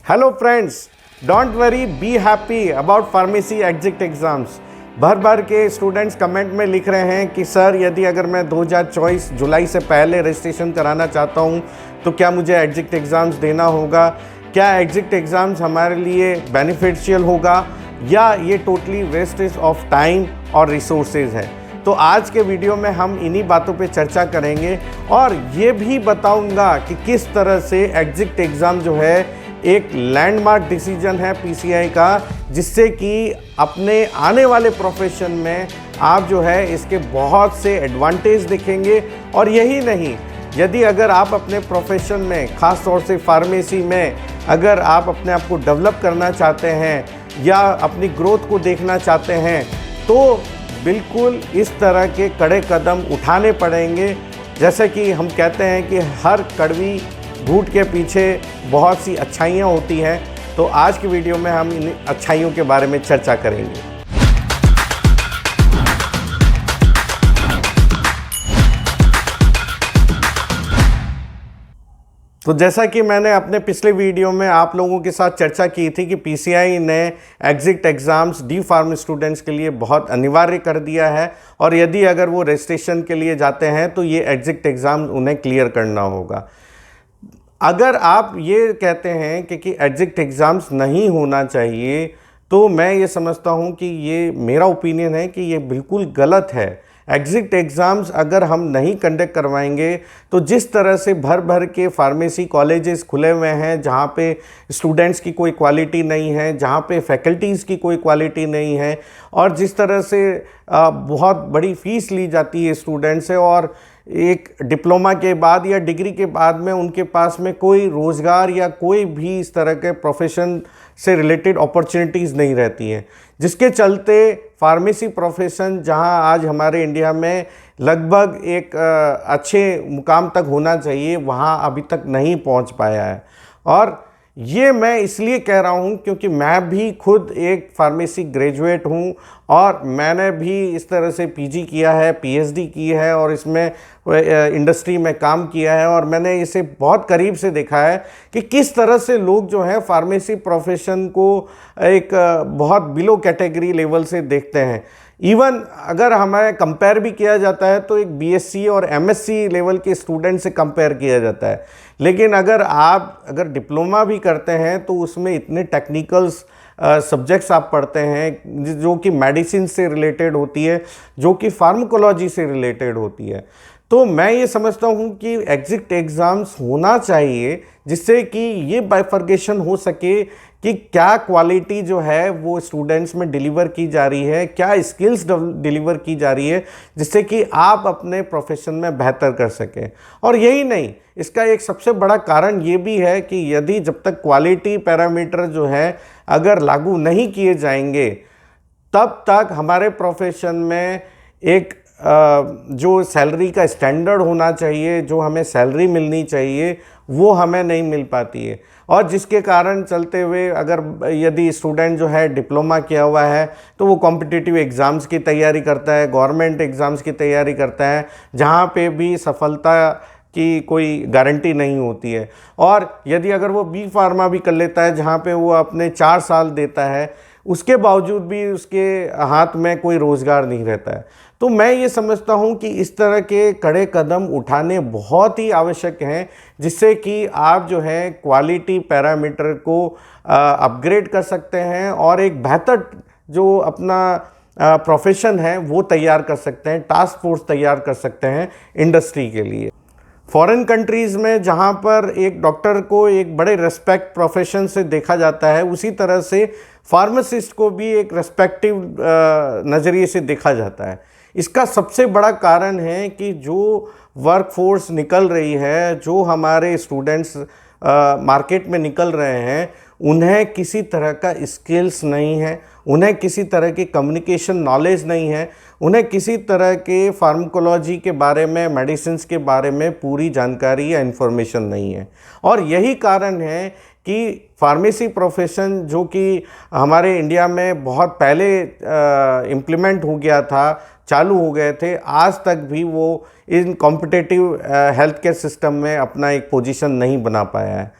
Hello friends, don't worry, be happy about pharmacy exit exams. भर भर के students comment में लिख रहे हैं कि सर यदि अगर मैं 2024 जुलाई से पहले रजिस्ट्रेशन कराना चाहता हूं तो क्या मुझे एग्जिट एग्ज़ाम्स देना होगा, क्या एग्जिट एग्ज़ाम्स हमारे लिए बेनिफिशियल होगा या ये टोटली वेस्टेज ऑफ टाइम और रिसोर्सेज है। तो आज के वीडियो में हम इन्हीं बातों पे चर्चा करेंगे और ये भी बताऊंगा कि किस तरह से एग्जिट एग्ज़ाम जो है एक लैंडमार्क डिसीजन है पीसीआई का, जिससे कि अपने आने वाले प्रोफेशन में आप जो है इसके बहुत से एडवांटेज देखेंगे। और यही नहीं, यदि अगर आप अपने प्रोफेशन में, ख़ास तौर से फार्मेसी में, अगर आप अपने आप को डेवलप करना चाहते हैं या अपनी ग्रोथ को देखना चाहते हैं तो बिल्कुल इस तरह के कड़े कदम उठाने पड़ेंगे। जैसे कि हम कहते हैं कि हर कड़वी घूंट के पीछे बहुत सी अच्छाइयाँ होती हैं, तो आज की वीडियो में हम इन अच्छाइयों के बारे में चर्चा करेंगे। तो जैसा कि मैंने अपने पिछले वीडियो में आप लोगों के साथ चर्चा की थी कि पीसीआई ने exit exams D pharm students के लिए बहुत अनिवार्य कर दिया है और यदि अगर वो रजिस्ट्रेशन के लिए जाते हैं तो ये एग्जिट एग्ज़ाम उन्हें क्लियर करना होगा। अगर आप ये कहते हैं कि एग्जिट एग्ज़ाम्स नहीं होना चाहिए, तो मैं ये समझता हूँ कि ये मेरा ओपिनियन है कि ये बिल्कुल गलत है। एग्जिट एग्ज़ाम्स अगर हम नहीं कंडक्ट करवाएंगे तो जिस तरह से भर भर के फार्मेसी कॉलेजेस खुले हुए हैं, जहाँ पे स्टूडेंट्स की कोई क्वालिटी नहीं है, जहाँ पे फैकल्टीज़ की कोई क्वालिटी नहीं है और जिस तरह से बहुत बड़ी फ़ीस ली जाती है स्टूडेंट से और एक डिप्लोमा के बाद या डिग्री के बाद में उनके पास में कोई रोज़गार या कोई भी इस तरह के प्रोफेशन से रिलेटेड अपॉर्चुनिटीज़ नहीं रहती हैं, जिसके चलते फार्मेसी प्रोफेशन जहां आज हमारे इंडिया में लगभग एक अच्छे मुकाम तक होना चाहिए, वहां अभी तक नहीं पहुंच पाया है। और ये मैं इसलिए कह रहा हूँ क्योंकि मैं भी खुद एक फार्मेसी ग्रेजुएट हूँ और मैंने भी इस तरह से पीजी किया है, पीएचडी की है और इसमें इंडस्ट्री में काम किया है और मैंने इसे बहुत करीब से देखा है कि किस तरह से लोग जो हैं फार्मेसी प्रोफेशन को एक बहुत बिलो कैटेगरी लेवल से देखते हैं। इवन अगर हमें कंपेयर भी किया जाता है तो एक बीएससी और एमएससी लेवल के स्टूडेंट से कंपेयर किया जाता है, लेकिन अगर डिप्लोमा भी करते हैं तो उसमें इतने टेक्निकल्स सब्जेक्ट्स आप पढ़ते हैं जो कि मेडिसिन से रिलेटेड होती है, जो कि फार्माकोलॉजी से रिलेटेड होती है। तो मैं ये समझता हूँ कि एग्जिट एग्ज़ाम्स होना चाहिए जिससे कि ये बाइफर्केशन हो सके कि क्या क्वालिटी जो है वो स्टूडेंट्स में डिलीवर की जा रही है, क्या स्किल्स डिलीवर की जा रही है, जिससे कि आप अपने प्रोफेशन में बेहतर कर सकें। और यही नहीं, इसका एक सबसे बड़ा कारण ये भी है कि यदि जब तक क्वालिटी पैरामीटर जो है अगर लागू नहीं किए जाएंगे तब तक हमारे प्रोफेशन में एक जो सैलरी का स्टैंडर्ड होना चाहिए, जो हमें सैलरी मिलनी चाहिए, वो हमें नहीं मिल पाती है। और जिसके कारण चलते हुए अगर यदि स्टूडेंट जो है डिप्लोमा किया हुआ है तो वो कॉम्पिटिटिव एग्ज़ाम्स की तैयारी करता है, गवर्नमेंट एग्ज़ाम्स की तैयारी करता है, जहाँ पे भी सफलता की कोई गारंटी नहीं होती है। और यदि अगर वो बी फार्मा भी कर लेता है जहाँ पे वो अपने 4 साल देता है, उसके बावजूद भी उसके हाथ में कोई रोज़गार नहीं रहता है। तो मैं ये समझता हूँ कि इस तरह के कड़े कदम उठाने बहुत ही आवश्यक हैं, जिससे कि आप जो है क्वालिटी पैरामीटर को अपग्रेड कर सकते हैं और एक बेहतर जो अपना प्रोफेशन है वो तैयार कर सकते हैं, टास्क फोर्स तैयार कर सकते हैं इंडस्ट्री के लिए। फॉरेन कंट्रीज़ में जहाँ पर एक डॉक्टर को एक बड़े रेस्पेक्ट प्रोफेशन से देखा जाता है, उसी तरह से फार्मासिस्ट को भी एक रेस्पेक्टिव नज़रिए से देखा जाता है। इसका सबसे बड़ा कारण है कि जो वर्कफोर्स निकल रही है, जो हमारे स्टूडेंट्स मार्केट में निकल रहे हैं, उन्हें किसी तरह का स्किल्स नहीं है, उन्हें किसी तरह की कम्युनिकेशन नॉलेज नहीं है, उन्हें किसी तरह के फार्माकोलॉजी के बारे में, मेडिसिन्स के बारे में पूरी जानकारी या इन्फॉर्मेशन नहीं है। और यही कारण है कि फार्मेसी प्रोफेशन जो कि हमारे इंडिया में बहुत पहले इम्प्लीमेंट हो गया था, चालू हो गए थे, आज तक भी वो इन कॉम्पिटिटिव हेल्थ केयर सिस्टम में अपना एक पोजीशन नहीं बना पाया है।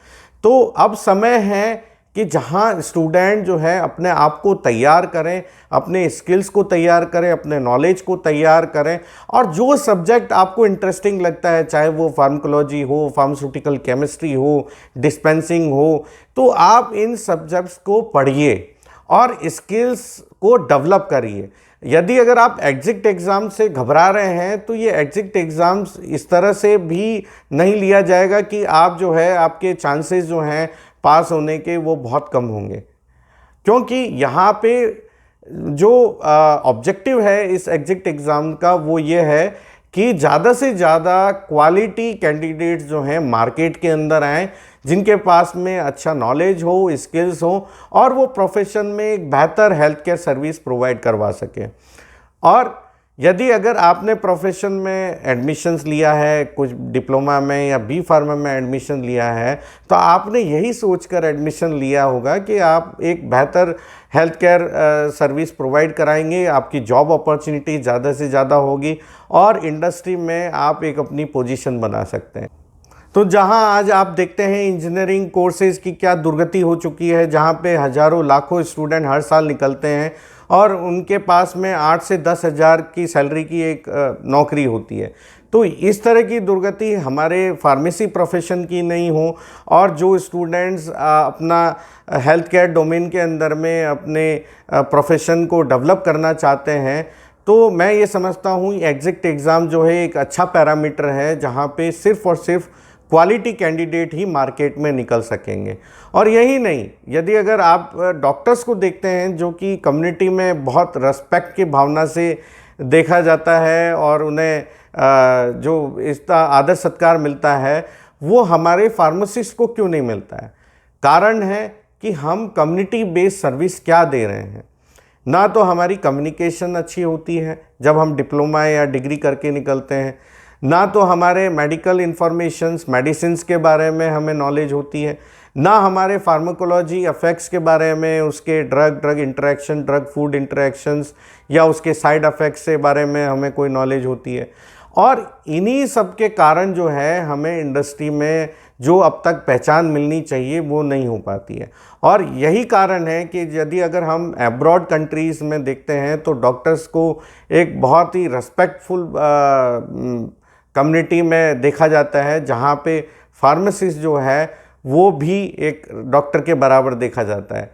तो अब समय है कि जहां स्टूडेंट जो है अपने आप को तैयार करें, अपने स्किल्स को तैयार करें, अपने नॉलेज को तैयार करें, और जो सब्जेक्ट आपको इंटरेस्टिंग लगता है, चाहे वो फार्माकोलॉजी हो, फार्मास्यूटिकल केमिस्ट्री हो, डिस्पेंसिंग हो, तो आप इन सब्जेक्ट्स को पढ़िए और स्किल्स को डेवलप करिए। यदि अगर आप एग्जिट एग्ज़ाम से घबरा रहे हैं तो ये एग्जिट एग्ज़ाम्स इस तरह से भी नहीं लिया जाएगा कि आप जो है आपके चांसेस जो हैं पास होने के वो बहुत कम होंगे, क्योंकि यहाँ पे जो ऑब्जेक्टिव है इस एग्जिट एग्ज़ाम का वो ये है कि ज़्यादा से ज़्यादा क्वालिटी कैंडिडेट्स जो हैं मार्केट के अंदर आएँ, जिनके पास में अच्छा नॉलेज हो, स्किल्स हो, और वो प्रोफेशन में एक बेहतर हेल्थ केयर सर्विस प्रोवाइड करवा सकें। और यदि अगर आपने प्रोफेशन में एडमिशन्स लिया है, कुछ डिप्लोमा में या बी फार्मा में एडमिशन लिया है, तो आपने यही सोचकर एडमिशन लिया होगा कि आप एक बेहतर हेल्थ केयर सर्विस प्रोवाइड कराएंगे, आपकी जॉब अपॉर्चुनिटी ज़्यादा से ज़्यादा होगी और इंडस्ट्री में आप एक अपनी पोजीशन बना सकते हैं। तो जहां आज आप देखते हैं इंजीनियरिंग कोर्सेज़ की क्या दुर्गति हो चुकी है, जहां पे हज़ारों लाखों स्टूडेंट हर साल निकलते हैं और उनके पास में 8 से 10 हज़ार की सैलरी की एक नौकरी होती है। तो इस तरह की दुर्गति हमारे फार्मेसी प्रोफेशन की नहीं हो, और जो स्टूडेंट्स अपना हेल्थ केयर डोमेन के अंदर में अपने प्रोफेशन को डेवलप करना चाहते हैं, तो मैं ये समझता हूँ एग्जिट एग्ज़ाम जो है एक अच्छा पैरामीटर है जहाँ पे सिर्फ़ और सिर्फ क्वालिटी कैंडिडेट ही मार्केट में निकल सकेंगे। और यही नहीं, यदि अगर आप डॉक्टर्स को देखते हैं जो कि कम्युनिटी में बहुत रेस्पेक्ट की भावना से देखा जाता है और उन्हें जो इसका आदर सत्कार मिलता है, वो हमारे फार्मासिस्ट को क्यों नहीं मिलता है? कारण है कि हम कम्युनिटी बेस्ड सर्विस क्या दे रहे हैं। ना तो हमारी कम्युनिकेशन अच्छी होती है जब हम डिप्लोमा या डिग्री करके निकलते हैं, ना तो हमारे मेडिकल इंफॉर्मेशंस, मेडिसिन्स के बारे में हमें नॉलेज होती है, ना हमारे फार्माकोलॉजी इफ़ेक्ट्स के बारे में, उसके drug interaction, drug food interactions या उसके साइड इफ़ेक्ट्स के बारे में हमें कोई नॉलेज होती है। और इन्हीं सब के कारण जो है हमें इंडस्ट्री में जो अब तक पहचान मिलनी चाहिए वो नहीं हो पाती है। और यही कारण है कि यदि अगर हम अब्रॉड कंट्रीज़ में देखते हैं तो डॉक्टर्स को एक बहुत ही रेस्पेक्टफुल कम्युनिटी में देखा जाता है, जहाँ पे फार्मासिस्ट जो है वो भी एक डॉक्टर के बराबर देखा जाता है।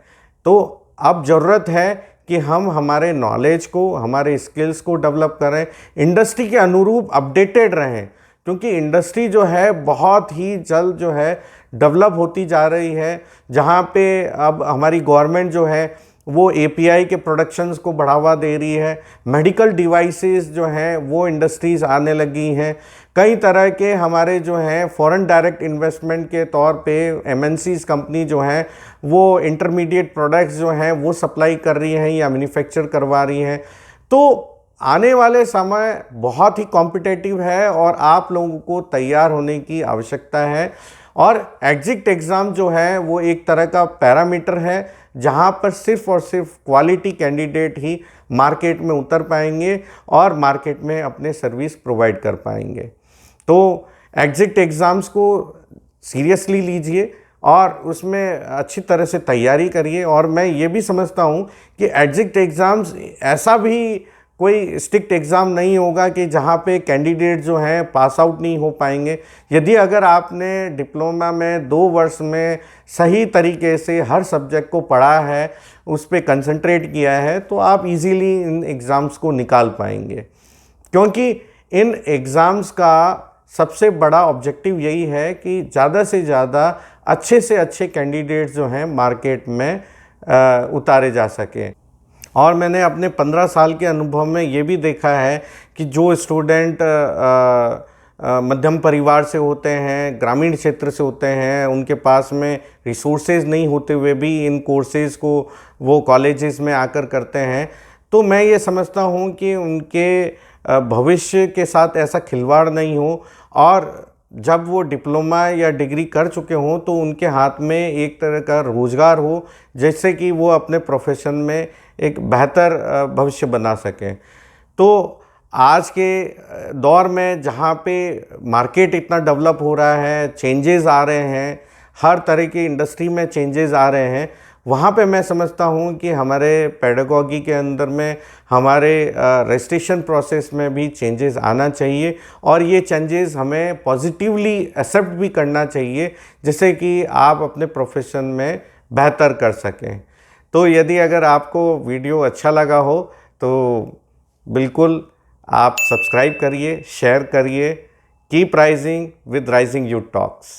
तो अब ज़रूरत है कि हम हमारे नॉलेज को, हमारे स्किल्स को डेवलप करें, इंडस्ट्री के अनुरूप अपडेटेड रहें, क्योंकि इंडस्ट्री जो है बहुत ही जल्द जो है डेवलप होती जा रही है। जहाँ पे अब हमारी गवर्नमेंट जो है वो एपीआई के प्रोडक्शंस को बढ़ावा दे रही है, मेडिकल डिवाइसेस जो हैं वो इंडस्ट्रीज़ आने लगी हैं, कई तरह के हमारे जो हैं फॉरेन डायरेक्ट इन्वेस्टमेंट के तौर पे एमएनसीज कंपनी जो हैं वो इंटरमीडिएट प्रोडक्ट्स जो हैं वो सप्लाई कर रही हैं या मैन्युफैक्चर करवा रही हैं। तो आने वाले समय बहुत ही कॉम्पिटिटिव है और आप लोगों को तैयार होने की आवश्यकता है। और एग्जिट एग्ज़ाम जो है वो एक तरह का पैरामीटर है जहां पर सिर्फ और सिर्फ क्वालिटी कैंडिडेट ही मार्केट में उतर पाएंगे और मार्केट में अपने सर्विस प्रोवाइड कर पाएंगे। तो एग्जिट एग्ज़ाम्स को सीरियसली लीजिए और उसमें अच्छी तरह से तैयारी करिए। और मैं ये भी समझता हूँ कि एग्जिट एग्ज़ाम्स ऐसा भी कोई स्ट्रिक्ट एग्ज़ाम नहीं होगा कि जहाँ पे कैंडिडेट जो हैं पास आउट नहीं हो पाएंगे। यदि अगर आपने डिप्लोमा में 2 वर्ष में सही तरीके से हर सब्जेक्ट को पढ़ा है, उस पर कंसंट्रेट किया है, तो आप इजीली इन एग्ज़ाम्स को निकाल पाएंगे। क्योंकि इन एग्ज़ाम्स का सबसे बड़ा ऑब्जेक्टिव यही है कि ज़्यादा से ज़्यादा अच्छे से अच्छे कैंडिडेट्स जो हैं मार्केट में उतारे जा सकें। और मैंने अपने 15 साल के अनुभव में ये भी देखा है कि जो स्टूडेंट मध्यम परिवार से होते हैं, ग्रामीण क्षेत्र से होते हैं, उनके पास में रिसोर्सेज नहीं होते हुए भी इन कोर्सेज़ को वो कॉलेजेस में आकर करते हैं, तो मैं ये समझता हूँ कि उनके भविष्य के साथ ऐसा खिलवाड़ नहीं हो। और जब वो डिप्लोमा या डिग्री कर चुके हों तो उनके हाथ में एक तरह का रोज़गार हो, जिससे कि वो अपने प्रोफेशन में एक बेहतर भविष्य बना सकें। तो आज के दौर में जहाँ पे मार्केट इतना डेवलप हो रहा है, चेंजेस आ रहे हैं, हर तरह की इंडस्ट्री में चेंजेस आ रहे हैं, वहाँ पे मैं समझता हूँ कि हमारे पेडागॉजी के अंदर में, हमारे रजिस्ट्रेशन प्रोसेस में भी चेंजेस आना चाहिए और ये चेंजेस हमें पॉजिटिवली एक्सेप्ट भी करना चाहिए, जिससे कि आप अपने प्रोफेशन में बेहतर कर सकें। तो यदि अगर आपको वीडियो अच्छा लगा हो तो बिल्कुल आप सब्सक्राइब करिए, शेयर करिए। Keep rising with rising youth talks.